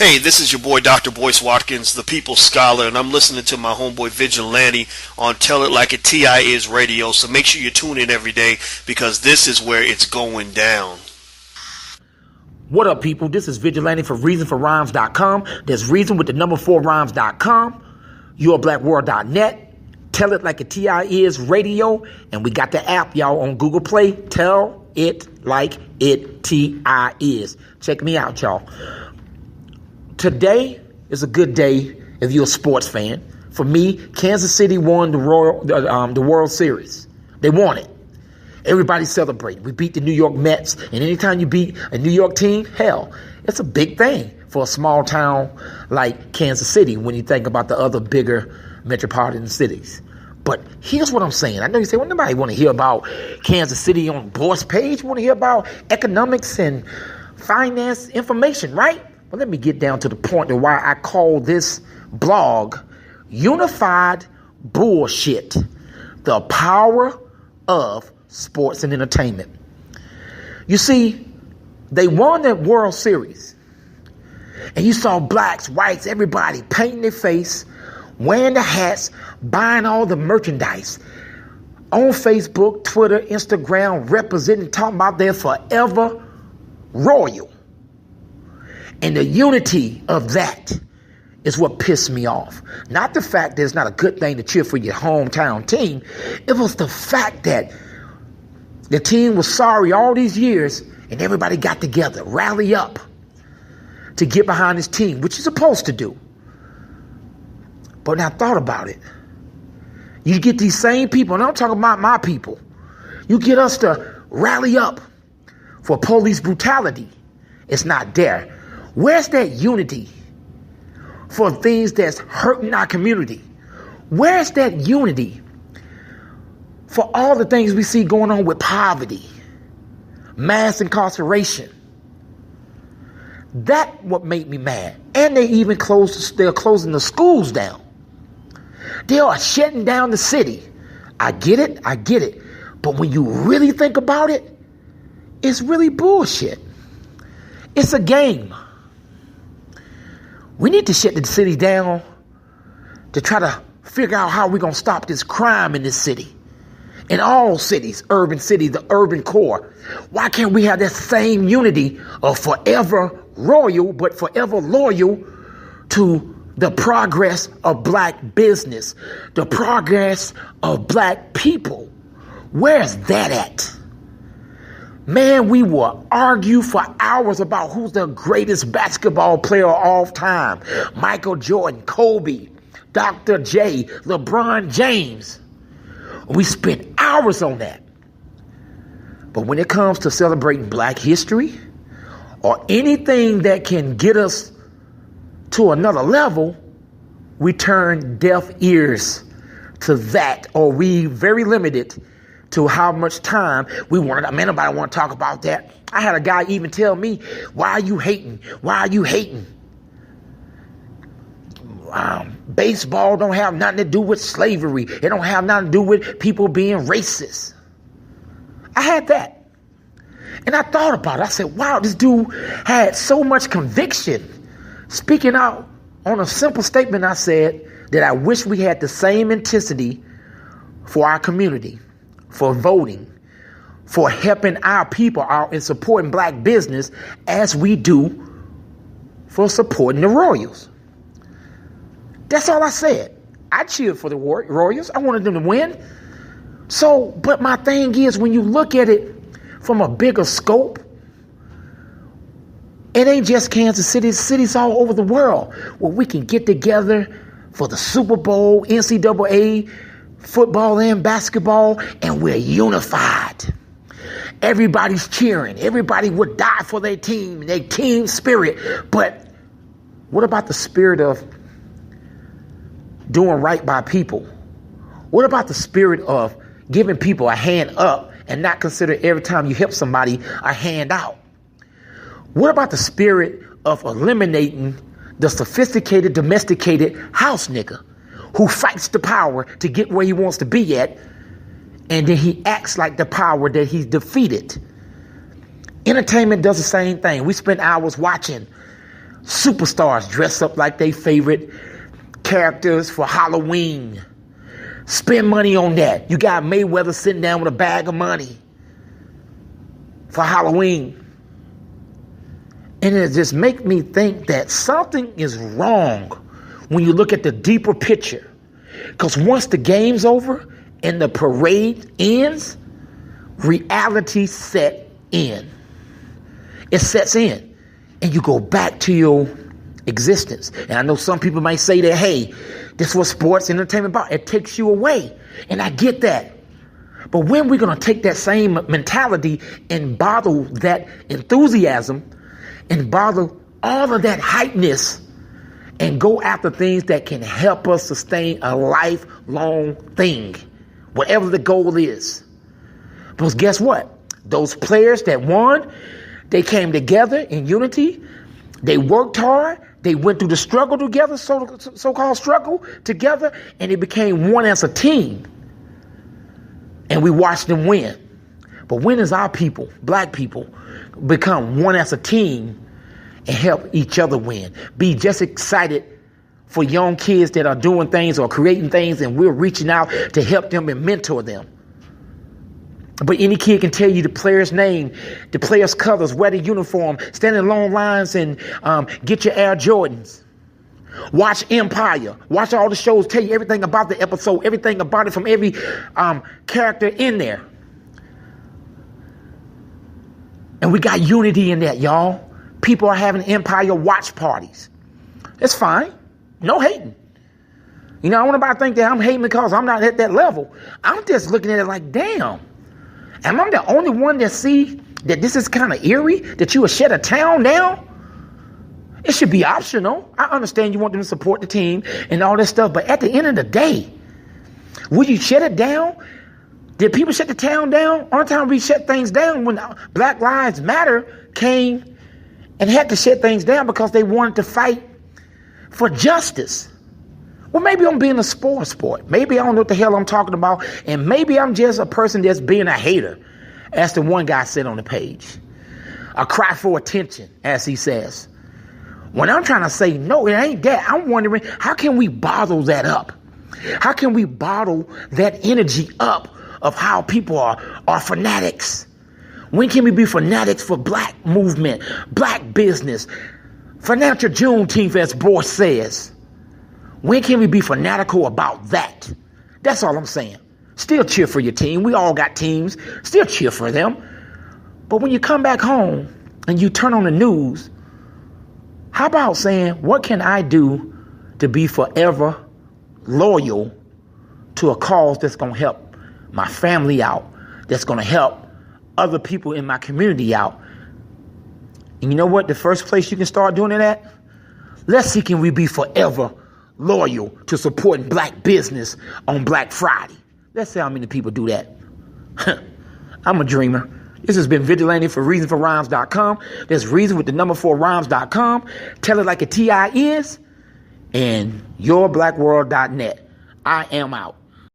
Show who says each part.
Speaker 1: Hey, this is your boy Dr. Boyce Watkins, the People's Scholar, and I'm listening to my homeboy Vigilante on Tell It Like It TI Is Radio, so make sure you tune in every day because this is where it's going down.
Speaker 2: What up, people? This is Vigilante for ReasonForRhymes.com. There's Reason with the number 4Rhymes.com, YourBlackWorld.net, Tell It Like It TI Is Radio, and we got the app, y'all, on Google Play. Tell It Like It TI Is. Check me out, y'all. Today is a good day if you're a sports fan. For me, Kansas City won the World Series. They won it. Everybody's celebrating. We beat the New York Mets, and anytime you beat a New York team, hell, it's a big thing for a small town like Kansas City when you think about the other bigger metropolitan cities. But here's what I'm saying. I know you say, well, nobody want to hear about Kansas City on Bullsh page. Want to hear about economics and finance information, right? Well, let me get down to the point of why I call this blog Unified Bullshit, the power of sports and entertainment. You see, they won that World Series, and you saw blacks, whites, everybody painting their face, wearing the hats, buying all the merchandise on Facebook, Twitter, Instagram, representing, talking about their forever royal. And the unity of that is what pissed me off. Not the fact that it's not a good thing to cheer for your hometown team. It was the fact that the team was sorry all these years and everybody got together, rally up to get behind this team, which you're supposed to do. But when I thought about it, you get these same people, and I'm talking about my people. You get us to rally up for police brutality. It's not there. Where's that unity for things that's hurting our community? Where's that unity for all the things we see going on with poverty, mass incarceration? That's what made me mad. And they're closing the schools down. They are shutting down the city. I get it. But when you really think about it, it's really bullshit. It's a game. We need to shut the city down to try to figure out how we're going to stop this crime in this city. In all cities, the urban core. Why can't we have that same unity of forever royal, but forever loyal to the progress of black business, the progress of black people? Where's that at? Man, we will argue for hours about who's the greatest basketball player of all time. Michael Jordan, Kobe, Dr. J, LeBron James. We spend hours on that. But when it comes to celebrating black history or anything that can get us to another level, we turn deaf ears to that, or we very limited to how much time we wanted. Man, nobody want to talk about that. I had a guy even tell me, why are you hating? Baseball don't have nothing to do with slavery. It don't have nothing to do with people being racist. I had that. And I thought about it. I said, wow, this dude had so much conviction. Speaking out on a simple statement, I said that I wish we had the same intensity for our community, for voting, for helping our people out and supporting black business as we do for supporting the Royals. That's all I said. I cheered for the Royals. I wanted them to win. So, but my thing is, when you look at it from a bigger scope, it ain't just Kansas City. It's cities all over the world where we can get together for the Super Bowl, NCAA, football and basketball, and we're unified. Everybody's cheering. Everybody would die for their team spirit. But what about the spirit of doing right by people? What about the spirit of giving people a hand up and not consider every time you help somebody a hand out? What about the spirit of eliminating the sophisticated, domesticated house nigga who fights the power to get where he wants to be at, and then he acts like the power that he's defeated? Entertainment does the same thing. We spend hours watching Superstars dress up like their favorite characters for Halloween. Spend money on that. You got Mayweather sitting down with a bag of money for Halloween. And it just makes me think that something is wrong when you look at the deeper picture. Because once the game's over and the parade ends, reality set in. It sets in. And you go back to your existence. And I know some people might say that, hey, this is what sports entertainment about. It takes you away. And I get that. But when we're going to take that same mentality and bottle that enthusiasm and bottle all of that hypeness and go after things that can help us sustain a lifelong thing, whatever the goal is. Because guess what? Those players that won, they came together in unity. They worked hard. They went through the struggle together, so-called struggle together, and they became one as a team. And we watched them win. But when is our people, black people, become one as a team and help each other win? Be just excited for young kids that are doing things or creating things, and we're reaching out to help them and mentor them. But any kid can tell you the player's name, the player's colors, wear the uniform, stand in long lines and get your Air Jordans. Watch Empire. Watch all the shows, tell you everything about the episode, everything about it from every character in there. And we got unity in that, y'all. People are having Empire watch parties. It's fine. No hating. You know, I want anybody to think that I'm hating because I'm not at that level. I'm just looking at it like, damn. Am I the only one that see that this is kind of eerie, that you would shut a town down? It should be optional. I understand you want them to support the team and all this stuff, but at the end of the day, would you shut it down? Did people shut the town down? Only time we shut things down when Black Lives Matter came and had to shut things down because they wanted to fight for justice. Well, maybe I'm being a sport. Maybe I don't know what the hell I'm talking about. And maybe I'm just a person that's being a hater, as the one guy said on the page. A cry for attention, as he says. When I'm trying to say, no, it ain't that. I'm wondering, how can we bottle that up? How can we bottle that energy up of how people are fanatics? When can we be fanatics for black movement, black business, financial Juneteenth, as Bullsh says? When can we be fanatical about that? That's all I'm saying. Still cheer for your team. We all got teams. Still cheer for them. But when you come back home and you turn on the news, how about saying, what can I do to be forever loyal to a cause that's going to help my family out, that's going to help other people in my community out? And you know what? The first place you can start doing it at? Let's see, can we be forever loyal to supporting black business on Black Friday? Let's see how many people do that. I'm a dreamer. This has been Vigilante for ReasonForRhymes.com. There's reason with the number 4rhymes.com. Tell it like a TI is. And yourblackworld.net. I am out.